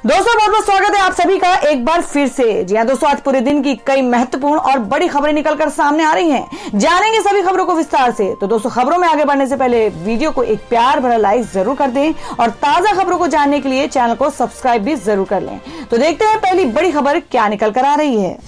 दोस्तों बहुत बहुत स्वागत है आप सभी का एक बार फिर से। जी हाँ दोस्तों, आज पूरे दिन की कई महत्वपूर्ण और बड़ी खबरें निकलकर सामने आ रही हैं। जानेंगे सभी खबरों को विस्तार से। तो दोस्तों खबरों में आगे बढ़ने से पहले वीडियो को एक प्यार भरा लाइक जरूर कर दें और ताजा खबरों को जानने के लिए चैनल को सब्सक्राइब भी जरूर कर लें। तो देखते हैं पहली बड़ी खबर क्या निकल कर आ रही है।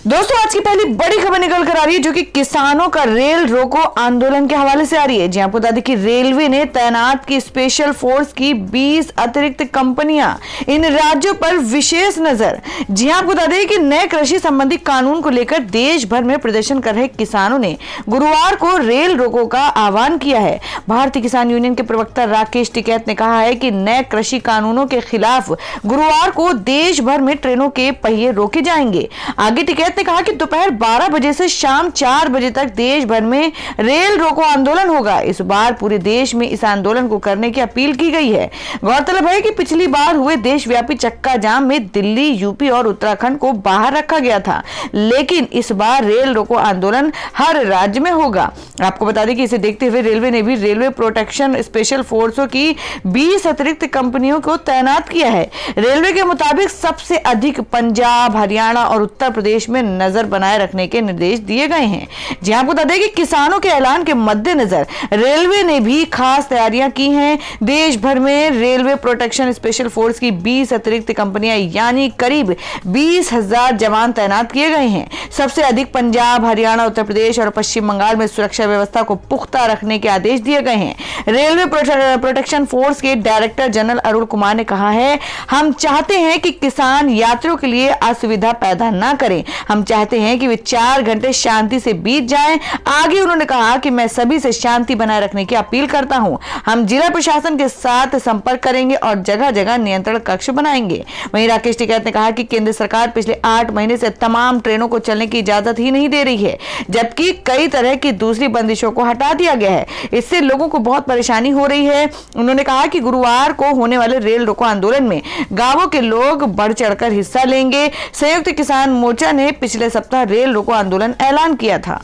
दोस्तों आज की पहली बड़ी खबर निकल कर आ रही है जो कि किसानों का रेल रोको आंदोलन के हवाले से आ रही है। जी आपको बता दें कि रेलवे ने तैनात की स्पेशल फोर्स की 20 अतिरिक्त कंपनियां इन राज्यों पर विशेष नजर। जी आपको बता दें कि नए कृषि संबंधी कानून को लेकर देश भर में प्रदर्शन कर रहे किसानों ने गुरुवार को रेल रोको का आह्वान किया है। भारतीय किसान यूनियन के प्रवक्ता राकेश टिकैत ने कहा है कि नए कृषि कानूनों के खिलाफ गुरुवार को देश भर में ट्रेनों के पहिए रोके जाएंगे। आगे टिकैत ने कहा कि दोपहर 12 बजे से शाम 4 बजे तक देश भर में रेल रोको आंदोलन होगा। इस बार पूरे देश में इस आंदोलन को करने की अपील की गई है। गौरतलब है कि पिछली बार हुए देशव्यापी चक्का जाम में दिल्ली, यूपी और उत्तराखंड को बाहर रखा गया था, लेकिन इस बार रेल रोको आंदोलन हर राज्य में होगा। आपको बता दें कि इसे देखते हुए रेलवे ने भी रेलवे प्रोटेक्शन स्पेशल फोर्सों की 20 अतिरिक्त कंपनियों को तैनात किया है। रेलवे के मुताबिक सबसे अधिक पंजाब, हरियाणा और उत्तर प्रदेश में नजर बनाए रखने के निर्देश दिए गए हैं। जी आपको बता दें कि किसानों के ऐलान के मद्देनजर रेलवे ने भी खास तैयारियां की हैं। देश भर में रेलवे प्रोटेक्शन स्पेशल फोर्स की 20 अतिरिक्त कंपनियां यानी करीब 20,000 जवान तैनात किए गए हैं। सबसे अधिक पंजाब, हरियाणा, उत्तर प्रदेश और पश्चिम बंगाल में सुरक्षा व्यवस्था को पुख्ता रखने के आदेश दिए गए हैं। रेलवे प्रोटेक्शन फोर्स के डायरेक्टर जनरल अरुण कुमार ने कहा है, हम चाहते हैं कि किसान यात्रियों के लिए असुविधा पैदा ना करें। हम चाहते हैं कि वे 4 घंटे शांति से बीत जाएं। आगे उन्होंने कहा कि मैं सभी से शांति बनाए रखने की अपील करता हूं। हम जिला प्रशासन के साथ संपर्क करेंगे और जगह जगह नियंत्रण कक्ष बनाएंगे। वहीं राकेश टिकैत ने कहा कि केंद्र सरकार पिछले 8 महीने से तमाम ट्रेनों को चलने की इजाजत ही नहीं दे रही है, जबकि कई तरह की दूसरी बंदिशों को हटा दिया गया है। इससे लोगों को बहुत परेशानी हो रही है। उन्होंने कहा कि गुरुवार को होने वाले रेल रोको आंदोलन में गांवों के लोग बढ़ चढ़कर हिस्सा लेंगे। संयुक्त किसान मोर्चा ने पिछले सप्ताह रेल रोको आंदोलन ऐलान किया था।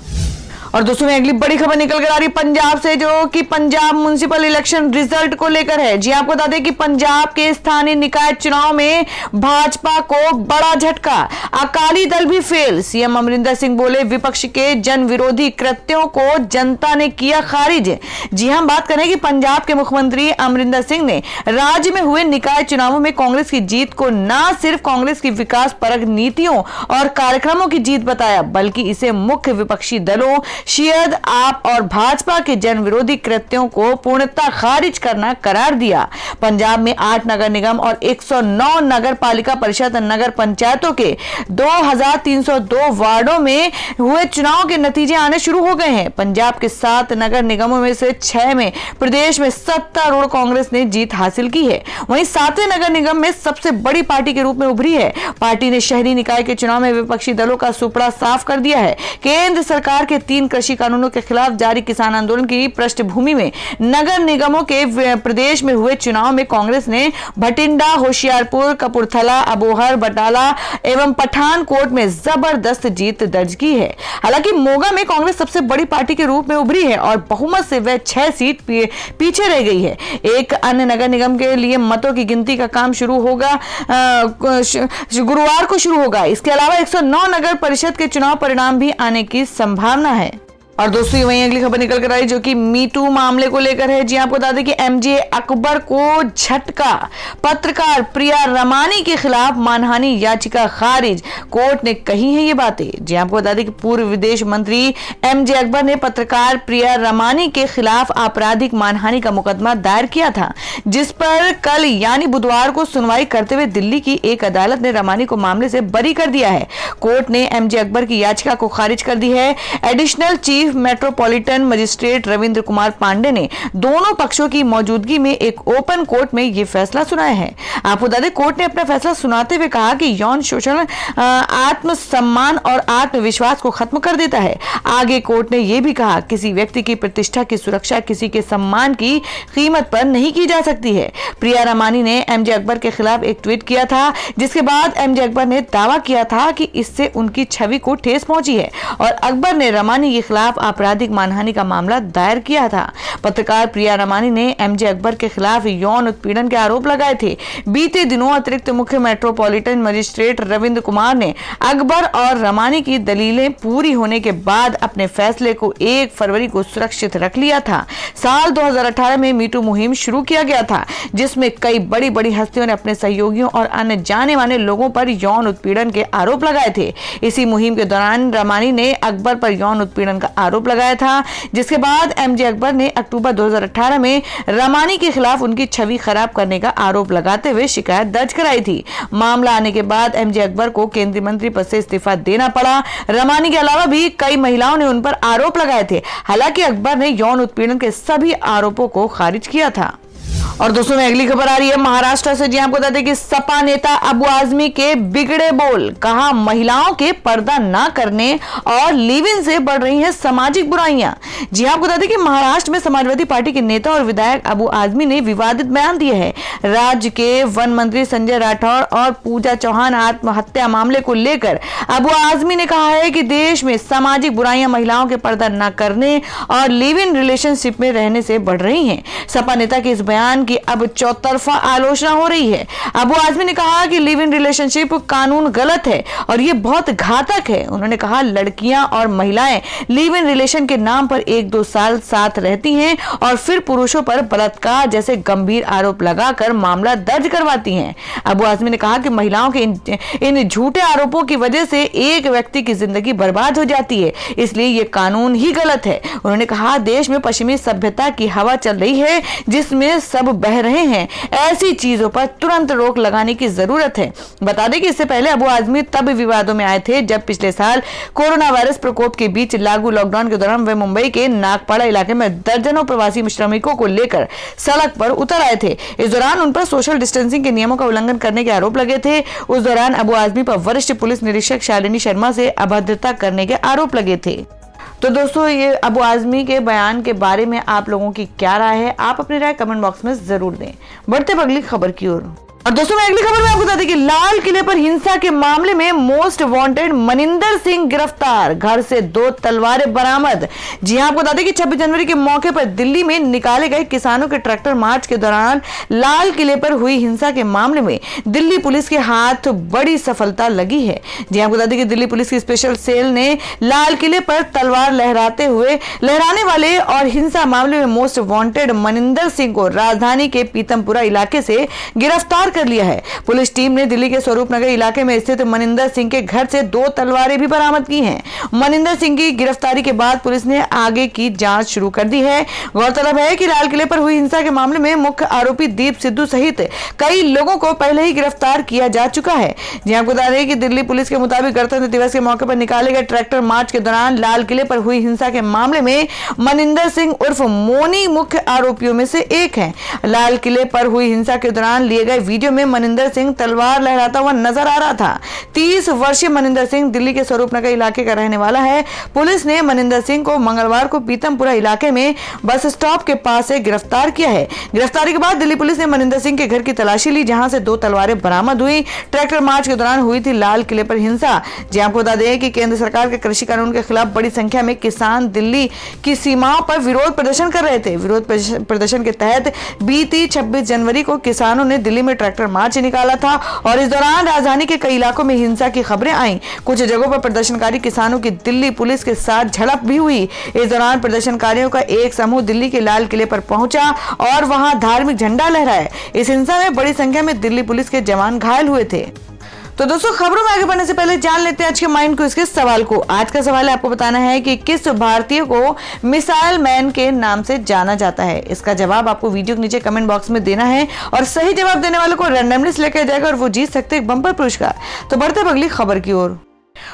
और दोस्तों में अगली बड़ी खबर निकल कर आ रही पंजाब से, जो कि पंजाब म्युनिसिपल इलेक्शन रिजल्ट को लेकर है। जी आपको बता दें कि पंजाब के स्थानीय निकाय चुनाव में भाजपा को बड़ा झटका, अकाली दल भी फेल। सीएम अमरिंदर सिंह बोले, विपक्ष के जन विरोधी कृत्यों को जनता ने किया खारिज। जी हम बात करें कि पंजाब के मुख्यमंत्री अमरिंदर सिंह ने राज्य में हुए निकाय चुनावों में कांग्रेस की जीत को न सिर्फ कांग्रेस की विकास परक नीतियों और कार्यक्रमों की जीत बताया, बल्कि इसे मुख्य विपक्षी दलों शियद, आप और भाजपा के जन विरोधी कृत्यों को पूर्णतः खारिज करना करार दिया। पंजाब में 8 नगर निगम और 109 नगर पालिका परिषद नगर पंचायतों के 2302 वार्डों में हुए चुनाव के नतीजे आने शुरू हो गए हैं। पंजाब के 7 नगर निगमों में से 6 में प्रदेश में सत्तारूढ़ कांग्रेस ने जीत हासिल की है। वहीं 7वें नगर निगम में सबसे बड़ी पार्टी के रूप में उभरी है। पार्टी ने शहरी निकाय के चुनाव में विपक्षी दलों का सुपड़ा साफ कर दिया है। केंद्र सरकार के 3 कृषि कानूनों के खिलाफ जारी किसान आंदोलन की पृष्ठभूमि में नगर निगमों के प्रदेश में हुए चुनाव में कांग्रेस ने भटिंडा, होशियारपुर, कपूरथला, अबोहर, बटाला एवं पठानकोट में जबरदस्त जीत दर्ज की है। हालांकि मोगा में कांग्रेस सबसे बड़ी पार्टी के रूप में उभरी है और बहुमत से वह 6 सीट पीछे रह गई है। एक अन्य नगर निगम के लिए मतों की गिनती का काम शुरू होगा, गुरुवार को शुरू होगा। इसके अलावा 109 नगर परिषद के चुनाव परिणाम भी आने की संभावना है। और दोस्तों वहीं अगली खबर निकल कर आई जो कि मीटू मामले को लेकर है। जी आपको बता दें कि एमजे अकबर को झटका, पत्रकार प्रिया रमानी के खिलाफ मानहानि याचिका खारिज। कोर्ट ने कही है ये बातें। जी आपको बता दें कि पूर्व विदेश मंत्री एमजे अकबर ने पत्रकार प्रिया रमानी के खिलाफ आपराधिक मानहानि का मुकदमा दायर किया था, जिस पर कल यानी बुधवार को सुनवाई करते हुए दिल्ली की एक अदालत ने रमानी को मामले से बरी कर दिया है। कोर्ट ने एमजे अकबर की याचिका को खारिज कर दी है। Additional chief metropolitan magistrate Ravindra Kumar Pandey ने दोनों पक्षों की मौजूदगी में एक ओपन कोर्ट में यह फैसला सुनाया है। आपको बता दें कोर्ट ने अपना फैसला सुनाते हुए कहा कि यौन शोषण आत्मसम्मान और आत्मविश्वास को खत्म कर देता है। आगे कोर्ट ने यह भी कहा किसी व्यक्ति की प्रतिष्ठा की सुरक्षा किसी के सम्मान की कीमत पर नहीं की जा सकती है। प्रिया रमानी ने एमजे अकबर के खिलाफ एक ट्वीट किया था, जिसके बाद एमजे अकबर ने दावा किया था कि इससे उनकी छवि को ठेस पहुंची है और अकबर ने रमानी के खिलाफ खिलाफ आपराधिक मानहानि का मामला दायर किया था। पत्रकार प्रिया रमानी ने एमजे अकबर के खिलाफ यौन उत्पीड़न के आरोप लगाए थे। बीते दिनों अतिरिक्त मुख्य मेट्रोपॉलिटन मजिस्ट्रेट रविंद्र कुमार ने अकबर और रमानी की दलीलें पूरी होने के बाद अपने फैसले को 1 फरवरी को सुरक्षित रख लिया था। साल 2018 में मीटू मुहिम शुरू किया गया था, जिसमें कई बड़ी बड़ी हस्तियों ने अपने सहयोगियों और अन्य जाने माने लोगों पर यौन उत्पीड़न के आरोप लगाए थे। इसी मुहिम के दौरान रमानी ने अकबर पर यौन उत्पीड़न का आरोप लगाया था, जिसके बाद एमजे अकबर ने अक्टूबर 2018 में रमानी के खिलाफ उनकी छवि खराब करने का आरोप लगाते हुए शिकायत दर्ज कराई थी। मामला आने के बाद एमजे अकबर को केंद्रीय मंत्री पद से इस्तीफा देना पड़ा। रमानी के अलावा भी कई महिलाओं ने उन पर आरोप लगाए थे। हालांकि अकबर ने यौन उत्पीड़न के सभी आरोपों को खारिज किया था। और दोस्तों में अगली खबर आ रही है महाराष्ट्र से। जी आपको बता दें कि सपा नेता अबू आजमी के बिगड़े बोल, कहा महिलाओं के पर्दा ना करने और लिव इन से बढ़ रही हैं सामाजिक बुराइयां। जी आपको बता दें कि महाराष्ट्र में समाजवादी पार्टी के नेता और विधायक अबू आजमी ने विवादित बयान दिए हैं। राज्य के वन मंत्री संजय राठौर और पूजा चौहान आत्महत्या मामले को लेकर अबू आजमी ने कहा है कि देश में सामाजिक बुराइयां महिलाओं के पर्दा न करने और लिव इन रिलेशनशिप में रहने से बढ़ रही हैं। सपा नेता के इस बयान की अब चौतरफा आलोचना हो रही है। अबू आजमी ने कहा कि लिव इन रिलेशनशिप कानून गलत है और ये बहुत घातक है। उन्होंने कहा लड़कियां और महिलाएं लिव इन रिलेशन के नाम पर 1-2 साल साथ रहती हैं और फिर पुरुषों पर बलात्कार जैसे गंभीर आरोप लगाकर मामला दर्ज करवाती हैं। अबू आजमी ने कहा कि महिलाओं के इन झूठे आरोपों की वजह से एक व्यक्ति की जिंदगी बर्बाद हो जाती है, इसलिए ये कानून ही गलत है। उन्होंने कहा देश में पश्चिमी सभ्यता की हवा चल रही है जिसमें सब बह रहे हैं। ऐसी चीजों पर तुरंत रोक लगाने की जरूरत है। बता दें कि इससे पहले अबू आजमी तब विवादों में आए थे जब पिछले साल कोरोना वायरस प्रकोप के बीच लागू लॉकडाउन के दौरान वे मुंबई के नागपाड़ा इलाके में दर्जनों प्रवासी श्रमिकों को लेकर सड़क पर उतर आए थे। इस दौरान उन पर सोशल डिस्टेंसिंग के नियमों का उल्लंघन करने के आरोप लगे थे। उस दौरान अबू आजमी पर वरिष्ठ पुलिस निरीक्षक शालिनी शर्मा से अभद्रता करने के आरोप लगे थे। तो दोस्तों ये अबू आजमी के बयान के बारे में आप लोगों की क्या राय है, आप अपनी राय कमेंट बॉक्स में जरूर दें। बढ़ते अगली खबर की ओर। और दोस्तों मैं अगली खबर में आपको बता दें कि लाल किले पर हिंसा के मामले में मोस्ट वांटेड मनिंदर सिंह गिरफ्तार, घर से 2 तलवारें बरामद। जी हां, आपको बता दें कि 26 जनवरी के मौके पर दिल्ली में निकाले गए किसानों के ट्रैक्टर मार्च के दौरान लाल किले पर हुई हिंसा के मामले में दिल्ली पुलिस के हाथ बड़ी सफलता लगी है। जी हां, आपको बता दें कि दिल्ली पुलिस की स्पेशल सेल ने लाल किले पर तलवार लहराने वाले और हिंसा मामले में मोस्ट वांटेड मनिंदर सिंह को राजधानी के पीतमपुरा इलाके से गिरफ्तार कर लिया है। पुलिस टीम ने दिल्ली के स्वरूप नगर इलाके में स्थित मनिंदर सिंह के घर से 2 तलवारें भी बरामद की हैं। मनिंदर सिंह की गिरफ्तारी के बाद पुलिस ने आगे की जांच शुरू कर दी है। गौरतलब है कि लाल किले पर हुई हिंसा के मामले में मुख्य आरोपी दीप सिद्धू सहित कई लोगों को पहले ही गिरफ्तार किया जा चुका है। जहां आपको बता दें कि दिल्ली पुलिस के मुताबिक गणतंत्र दिवस के मौके पर निकाले गए ट्रैक्टर मार्च के दौरान लाल किले पर हुई हिंसा के मामले में मनिंदर सिंह उर्फ मोनी मुख्य आरोपियों में से एक है। लाल किले पर हुई हिंसा के दौरान लिए गए वीडियो में मनिंदर सिंह तलवार लहराता हुआ नजर आ रहा था। 30 वर्षीय मनिंदर सिंह दिल्ली के स्वरूपनगर इलाके का रहने वाला है। पुलिस ने मनिंदर सिंह को मंगलवार को पीतमपुरा इलाके में बस स्टॉप के पास से गिरफ्तार किया है। गिरफ्तारी के बाद दिल्ली पुलिस ने मनिंदर सिंह के घर की तलाशी ली, जहां से 2 तलवारें बरामद हुई। ट्रैक्टर मार्च के दौरान हुई थी लाल किले पर हिंसा। जी आपको बता दें कि केंद्र सरकार के कृषि कानून के खिलाफ बड़ी संख्या में किसान दिल्ली की सीमाओं पर विरोध प्रदर्शन कर रहे थे। विरोध प्रदर्शन के तहत बीती 26 जनवरी को किसानों ने दिल्ली में ट्रैक्टर मार्च निकाला था और इस दौरान राजधानी के कई इलाकों में हिंसा की खबरें आईं। कुछ जगहों पर प्रदर्शनकारी किसानों की दिल्ली पुलिस के साथ झड़प भी हुई। इस दौरान प्रदर्शनकारियों का एक समूह दिल्ली के लाल किले पर पहुंचा और वहां धार्मिक झंडा लहराया। इस हिंसा में बड़ी संख्या में दिल्ली पुलिस के जवान घायल हुए थे। तो दोस्तों खबरों में आगे बढ़ने से पहले जान लेते हैं आज के माइंड क्विज के सवाल को। आज का सवाल है, आपको बताना है कि किस भारतीय को मिसाइल मैन के नाम से जाना जाता है। इसका जवाब आपको वीडियो के नीचे कमेंट बॉक्स में देना है और सही जवाब देने वालों को रैंडमली सिलेक्ट किया जाएगा और वो जीत सकते हैं बम्पर पुरस्कार। तो बढ़ते हैं अगली खबर की ओर।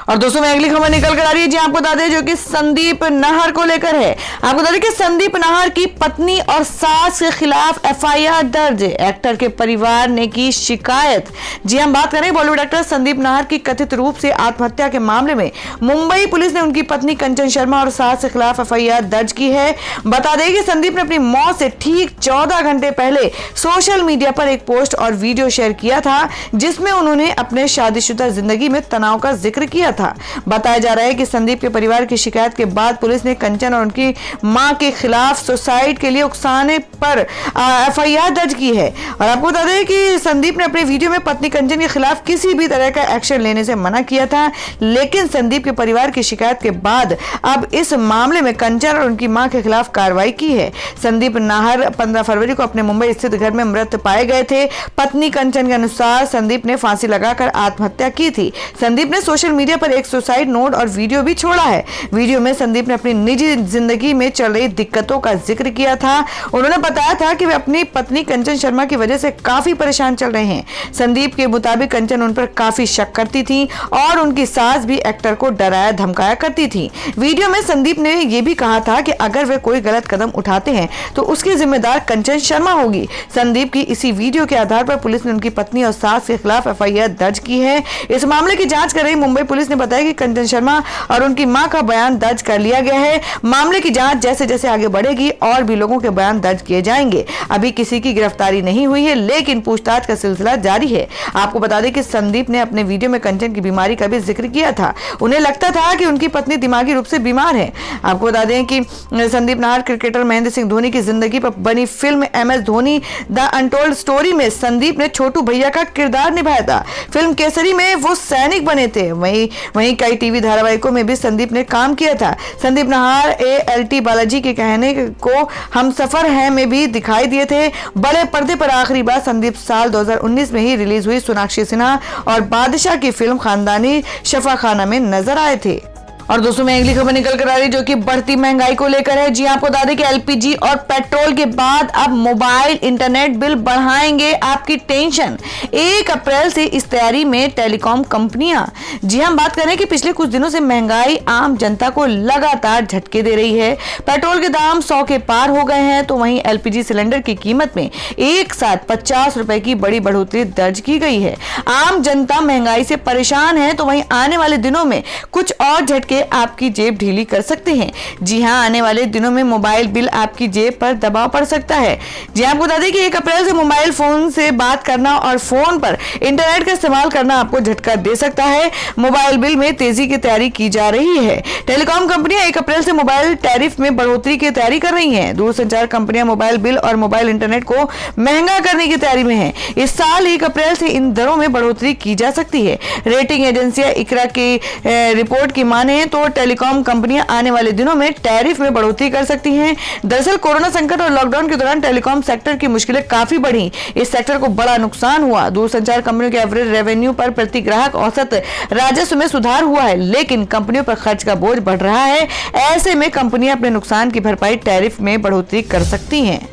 और दोस्तों में अगली खबर निकल कर आ रही है जी आपको बता दें, जो कि संदीप नाहर को लेकर है। आपको बता दें कि संदीप नाहर की पत्नी और सास के खिलाफ एफआईआर दर्ज। एक्टर के परिवार ने की शिकायत। जी हम बात करें बॉलीवुड एक्टर संदीप नाहर की कथित रूप से आत्महत्या के मामले में मुंबई पुलिस ने उनकी पत्नी कंचन शर्मा और सास के खिलाफ एफआईआर दर्ज की है। बता दें कि संदीप ने अपनी मौत से ठीक 14 घंटे पहले सोशल मीडिया पर एक पोस्ट और वीडियो शेयर किया था, जिसमें उन्होंने अपने शादीशुदा जिंदगी में तनाव का जिक्र किया था। बताया जा रहा है कि संदीप के परिवार की शिकायत के बाद पुलिस ने कंचन और उनकी मां के खिलाफ सुसाइड के लिए उकसाने पर एफआईआर दर्ज की है। और आपको बता दें कि संदीप ने अपने वीडियो में पत्नी कंचन के खिलाफ किसी भी तरह का एक्शन लेने से मना किया था, लेकिन संदीप के परिवार की शिकायत के बाद अब इस मामले में कंचन और उनकी मां के खिलाफ कार्रवाई की है। संदीप नाहर 15 फरवरी को अपने मुंबई स्थित घर में मृत पाए गए थे। पत्नी कंचन के अनुसार संदीप ने फांसी लगाकर आत्महत्या की थी। संदीप ने सोशल मीडिया पर एक सुसाइड नोट और वीडियो भी छोड़ा है। वीडियो में संदीप ने अपनी निजी जिंदगी में चल रही दिक्कतों का जिक्र किया था। उन्होंने बताया था कि वे अपनी पत्नी कंचन शर्मा की वजह से काफी परेशान चल रहे हैं। संदीप के मुताबिक कंचन उन पर काफी शक करती थी और उनकी सास भी एक्टर को डराया धमकाया करती थी। वीडियो में संदीप ने यह भी कहा था कि अगर वे कोई गलत कदम उठाते हैं तो उसकी जिम्मेदार कंचन शर्मा होगी। संदीप की इसी वीडियो के आधार पर पुलिस ने उनकी पत्नी और सास के खिलाफ एफआईआर दर्ज की है। इस मामले की जांच कर रही मुंबई पुलिस ने बताया कि कंचन शर्मा और उनकी मां का बयान दर्ज कर लिया गया है। मामले की जांच जैसे जैसे आगे बढ़ेगी और भी लोगों के बयान दर्ज किए जाएंगे। अभी किसी की गिरफ्तारी नहीं हुई है, लेकिन पूछताछ का सिलसिला जारी है। आपको बता दें कि संदीप ने अपने वीडियो में कंचन की बीमारी का भी जिक्र किया था। उन्हें लगता था कि उनकी पत्नी दिमागी रूप से बीमार है। आपको बता दें कि संदीप नाहर क्रिकेटर महेंद्र सिंह धोनी की जिंदगी पर बनी film MS Dhoni the untold story में संदीप ने छोटू भैया का किरदार निभाया था। फिल्म केसरी में वो सैनिक बने थे। वहीं कई टीवी धारावाहिकों में भी संदीप ने काम किया था। संदीप नाहर ALT बालाजी के कहने को हम सफर हैं में भी दिखाई दिए थे। बड़े पर्दे पर आखिरी बार संदीप साल 2019 में ही रिलीज हुई सोनाक्षी सिन्हा और बादशाह की फिल्म खानदानी शफाखाना में नजर आए थे। और दोस्तों में अगली खबर निकल कर आ रही जो कि बढ़ती महंगाई को लेकर है। जी आपको बता दें कि LPG और पेट्रोल के बाद अब मोबाइल इंटरनेट बिल बढ़ाएंगे आपकी टेंशन। 1 अप्रैल से इस तैयारी में टेलीकॉम कंपनियां। जी हम बात करें कि पिछले कुछ दिनों से महंगाई आम जनता को लगातार झटके दे रही है। पेट्रोल के दाम 100 के पार हो गए हैं, तो वहीं LPG सिलेंडर की कीमत में एक साथ 50 रुपए की बड़ी बढ़ोतरी दर्ज की गई है। आम जनता महंगाई से परेशान है, तो वहीं आने वाले दिनों में कुछ और झटके आपकी जेब ढीली कर सकते हैं। जी हां, आने वाले दिनों में मोबाइल बिल आपकी जेब पर दबाव पड़ सकता है। जी आपको बता दें कि 1 अप्रैल से मोबाइल फोन से बात करना और फोन पर इंटरनेट का इस्तेमाल करना आपको झटका दे सकता है। मोबाइल बिल में तेजी की तैयारी की जा रही है। टेलीकॉम कंपनियां 1 अप्रैल से मोबाइल टैरिफ में बढ़ोतरी की तैयारी कर रही हैं। दूरसंचार कंपनियां मोबाइल बिल और मोबाइल इंटरनेट को महंगा करने की तैयारी में है। इस साल 1 अप्रैल से इन दरों में बढ़ोतरी की जा सकती है। रेटिंग एजेंसियां इकरा की रिपोर्ट की माने तो टेलीकॉम कंपनियां आने वाले दिनों में टैरिफ में बढ़ोतरी कर सकती हैं। दरअसल कोरोना संकट और लॉकडाउन के दौरान टेलीकॉम सेक्टर की मुश्किलें काफी बढ़ी। इस सेक्टर को बड़ा नुकसान हुआ। दूरसंचार कंपनियों के एवरेज रेवेन्यू पर प्रति ग्राहक औसत राजस्व में सुधार हुआ है, लेकिन कंपनियों पर खर्च का बोझ बढ़ रहा है। ऐसे में कंपनियां अपने नुकसान की भरपाई टैरिफ में बढ़ोतरी कर सकती हैं।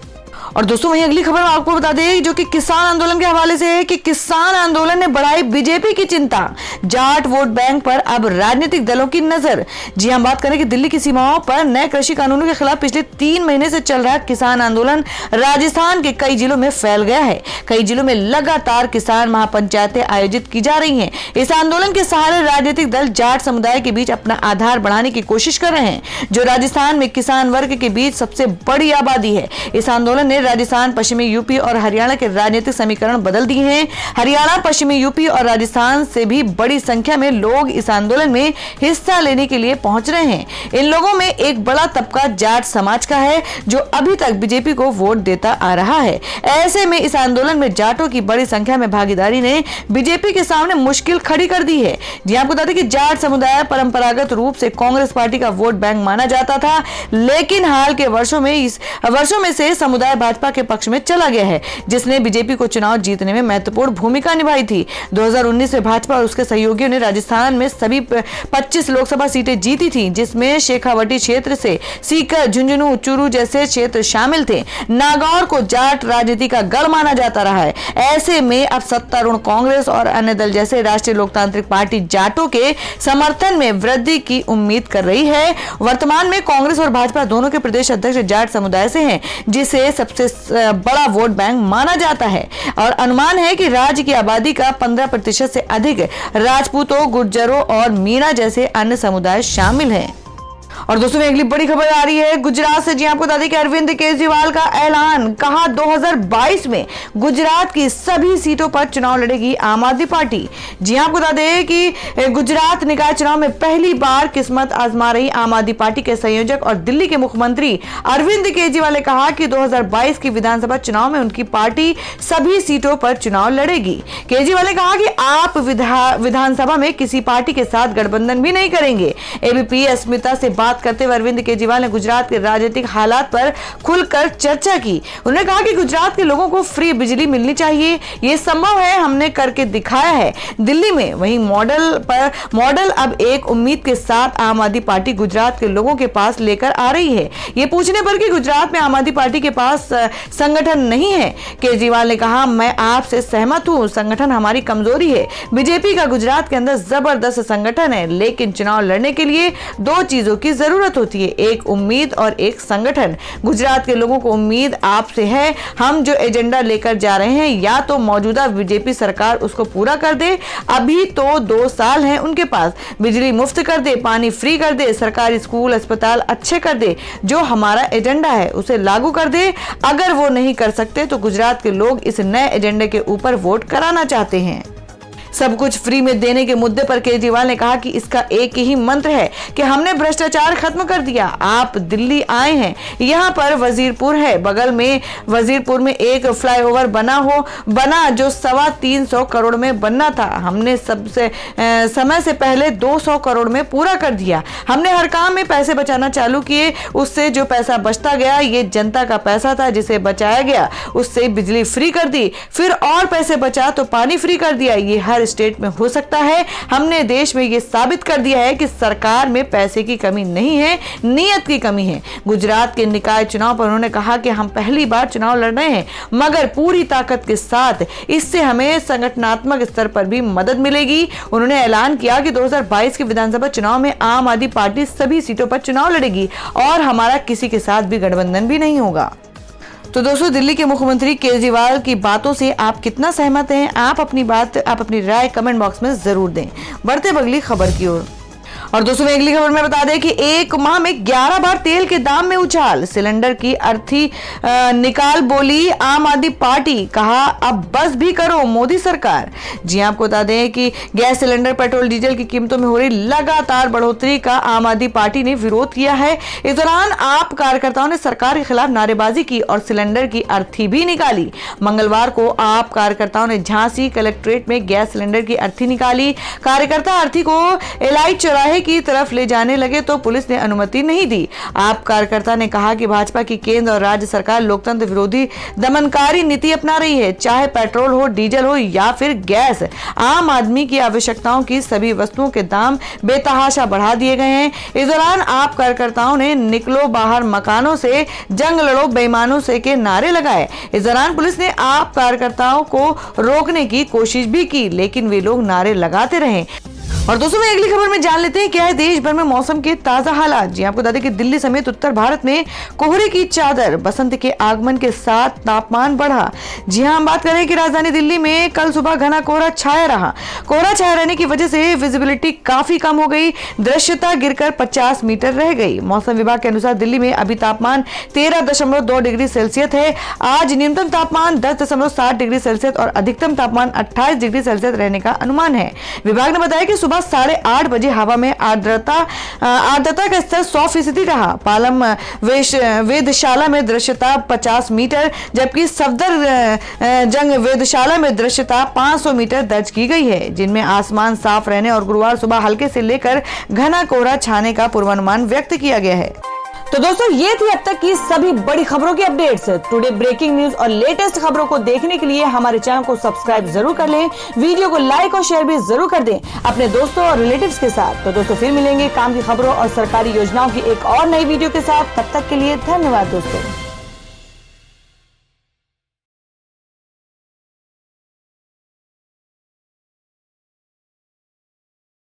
और दोस्तों वहीं अगली खबर आपको बता दें जो कि किसान आंदोलन के हवाले से है कि किसान आंदोलन ने बढ़ाई बीजेपी की चिंता। जाट वोट बैंक पर अब राजनीतिक दलों की नजर। जी हम बात करें कि दिल्ली की सीमाओं पर नए कृषि कानूनों के खिलाफ पिछले 3 महीने से चल रहा किसान आंदोलन राजस्थान के कई जिलों में फैल गया है। कई जिलों में लगातार किसान महापंचायतें आयोजित की जा रही हैं। इस आंदोलन के सहारे राजनीतिक दल जाट समुदाय के बीच अपना आधार बढ़ाने की कोशिश कर रहे हैं, जो राजस्थान में किसान वर्ग के बीच सबसे बड़ी आबादी है। इस आंदोलन ने राजस्थान, पश्चिमी यूपी और हरियाणा के राजनीतिक समीकरण बदल दिए हैं। हरियाणा, पश्चिमी यूपी और राजस्थान से भी बड़ी संख्या में लोग इस आंदोलन में हिस्सा लेने के लिए पहुंच रहे हैं। इन लोगों में एक बड़ा तबका जाट समाज का है, जो अभी तक बीजेपी को वोट देता आ रहा है। ऐसे में इस आंदोलन में जाटों की बड़ी संख्या में भागीदारी ने बीजेपी के सामने मुश्किल खड़ी कर दी है। जी आपको बता दें कि जाट समुदाय परंपरागत रूप से कांग्रेस पार्टी का वोट बैंक माना जाता था, लेकिन हाल के वर्षों में से समुदाय भाजपा के पक्ष में चला गया है, जिसने बीजेपी को चुनाव जीतने में महत्वपूर्ण भूमिका निभाई थी। 2019 में भाजपा और उसके सहयोगियों ने राजस्थान में सभी 25 लोकसभा सीटें जीती थी, जिसमें शेखावटी क्षेत्र से सीकर, झुंझुनू, चूरू जैसे क्षेत्र शामिल थे। नागौर को जाट राजनीति का गढ़ माना जाता रहा है। ऐसे में अब सत्तारूढ़ कांग्रेस और अन्य दल जैसे राष्ट्रीय लोकतांत्रिक पार्टी जाटों के समर्थन में वृद्धि की उम्मीद कर रही है। वर्तमान में कांग्रेस और भाजपा दोनों के प्रदेश अध्यक्ष जाट समुदाय से हैं, जिसे सबसे बड़ा वोट बैंक माना जाता है। और अनुमान है कि राज्य की आबादी का 15% से अधिक राजपूतों, गुर्जरों और मीणा जैसे अन्य समुदाय शामिल हैं। और दोस्तों अगली बड़ी खबर आ रही है गुजरात से। जी आपको बता दें कि अरविंद केजरीवाल का ऐलान, कहा 2022 में गुजरात की सभी सीटों पर चुनाव लड़ेगी आम आदमी पार्टी। जी आपको बता दें कि गुजरात निकाय चुनाव में पहली बार किस्मत आजमा रही आम आदमी पार्टी के संयोजक और दिल्ली के मुख्यमंत्री अरविंद केजरीवाल ने कहा कि 2022 की विधानसभा चुनाव में उनकी पार्टी सभी सीटों पर चुनाव लड़ेगी। केजरीवाल ने कहा कि आप विधानसभा में किसी पार्टी के साथ गठबंधन भी नहीं करेंगे। एबीपी अस्मिता से बात करते हुए अरविंद केजरीवाल ने गुजरात के राजनीतिक हालात पर खुलकर चर्चा की। उन्होंने कहा कि गुजरात के लोगों को फ्री बिजली मिलनी चाहिए, यह संभव है, हमने करके दिखाया है दिल्ली में। वहीं मॉडल अब एक उम्मीद के साथ आम आदमी पार्टी गुजरात के लोगों के पास लेकर आ रही है। ये पूछने पर कि गुजरात में आम आदमी पार्टी के पास संगठन नहीं है, केजरीवाल ने कहा मैं आपसे सहमत हूं, संगठन हमारी कमजोरी है। बीजेपी का गुजरात के अंदर जबरदस्त संगठन है, लेकिन चुनाव लड़ने के लिए दो चीजों की जरूरत होती है, एक उम्मीद और एक संगठन। गुजरात के लोगों को उम्मीद आपसे है, हम जो एजेंडा लेकर जा रहे हैं या तो मौजूदा बीजेपी सरकार उसको पूरा कर दे, अभी तो 2 साल हैं उनके पास, बिजली मुफ्त कर दे, पानी फ्री कर दे, सरकारी स्कूल अस्पताल अच्छे कर दे, जो हमारा एजेंडा है उसे लागू कर दे। अगर वो नहीं कर सकते तो गुजरात के लोग इस नए एजेंडे के ऊपर वोट कराना चाहते हैं। सब कुछ फ्री में देने के मुद्दे पर केजरीवाल ने कहा कि इसका एक ही मंत्र है कि हमने भ्रष्टाचार खत्म कर दिया। आप दिल्ली आए हैं, यहाँ पर वजीरपुर है, बगल में वजीरपुर में एक फ्लाईओवर बना जो 325 करोड़ में बनना था, हमने सबसे समय से पहले 200 करोड़ में पूरा कर दिया। हमने हर काम में पैसे बचाना चालू किए, उससे जो पैसा बचता गया ये जनता का पैसा था जिसे बचाया गया, उससे बिजली फ्री कर दी, फिर और पैसे बचा तो पानी फ्री कर दिया। ये हर स्टेट में हो सकता है। हमने देश में यह साबित कर दिया है कि सरकार में पैसे की कमी नहीं है, नीयत की कमी है। गुजरात के निकाय चुनाव पर उन्होंने कहा कि हम पहली बार चुनाव लड़ रहे हैं, मगर पूरी ताकत के साथ, इससे हमें संगठनात्मक स्तर पर भी मदद मिलेगी। उन्होंने ऐलान किया कि 2022 के विधानसभा चुनाव में आम आदमी पार्टी सभी सीटों पर चुनाव लड़ेगी और हमारा किसी के साथ भी गठबंधन भी नहीं होगा। तो दोस्तों दिल्ली के मुख्यमंत्री केजरीवाल की बातों से आप कितना सहमत हैं? आप अपनी राय कमेंट बॉक्स में जरूर दें। बढ़ते अगली खबर की ओर। और दोस्तों अगली खबर में बता दें कि एक माह में 11 बार तेल के दाम में उछाल, सिलेंडर की अर्थी निकाल बोली आम आदमी पार्टी, कहा अब बस भी करो मोदी सरकार। जी आपको बता दें कि गैस सिलेंडर, पेट्रोल, डीजल की कीमतों में हो रही लगातार बढ़ोतरी का आम आदमी पार्टी ने विरोध किया है। इस दौरान आप कार्यकर्ताओं ने सरकार के खिलाफ नारेबाजी की और सिलेंडर की अर्थी भी निकाली। मंगलवार को आप कार्यकर्ताओं ने झांसी कलेक्ट्रेट में गैस सिलेंडर की अर्थी निकाली। कार्यकर्ता अर्थी को एलाइट चौराहे की तरफ ले जाने लगे तो पुलिस ने अनुमति नहीं दी। आप कार्यकर्ता ने कहा कि भाजपा की केंद्र और राज्य सरकार लोकतंत्र विरोधी दमनकारी नीति अपना रही है, चाहे पेट्रोल हो, डीजल हो या फिर गैस। आम आदमी की आवश्यकताओं की सभी वस्तुओं के दाम बेतहाशा बढ़ा दिए गए हैं। इस दौरान आप कार्यकर्ताओं ने निकलो बाहर मकानों से, जंग लड़ो बेईमानों से के नारे लगाए। इस दौरान पुलिस ने आप कार्यकर्ताओं को रोकने की कोशिश भी की, लेकिन वे लोग नारे लगाते रहे। और दोस्तों मैं अगली खबर में जान लेते हैं क्या है देश भर में मौसम के ताजा हालात। जी आपको बता दें कि दिल्ली समेत उत्तर भारत में कोहरे की चादर, बसंत के आगमन के साथ तापमान बढ़ा। जी हां, हम बात करें कि राजधानी दिल्ली में कल सुबह घना कोहरा छाया रहा। कोहरा छाया रहने की वजह से विजिबिलिटी काफी कम हो गई, दृश्यता गिरकर 50 मीटर रह गई। मौसम विभाग के अनुसार दिल्ली में अभी तापमान 13.2 डिग्री सेल्सियस है। आज न्यूनतम तापमान 10.7 डिग्री सेल्सियस और अधिकतम तापमान 28 डिग्री सेल्सियस रहने का अनुमान है। विभाग ने बताया कि सुबह 8:30 बजे हवा में आर्द्रता का स्तर 100% रहा। पालम वेधशाला में दृश्यता 50 मीटर जबकि सफदरजंग वेधशाला में दृश्यता 500 मीटर दर्ज की गई है, जिनमें आसमान साफ रहने और गुरुवार सुबह हल्के से लेकर घना कोहरा छाने का पूर्वानुमान व्यक्त किया गया है। तो दोस्तों ये थी अब तक की सभी बड़ी खबरों की अपडेट्स। टुडे ब्रेकिंग न्यूज और लेटेस्ट खबरों को देखने के लिए हमारे चैनल को सब्सक्राइब जरूर कर लें, वीडियो को लाइक और शेयर भी जरूर कर दें अपने दोस्तों और रिलेटिव्स के साथ। तो दोस्तों फिर मिलेंगे काम की खबरों और सरकारी योजनाओं की एक और नई वीडियो के साथ। तब तक के लिए धन्यवाद दोस्तों।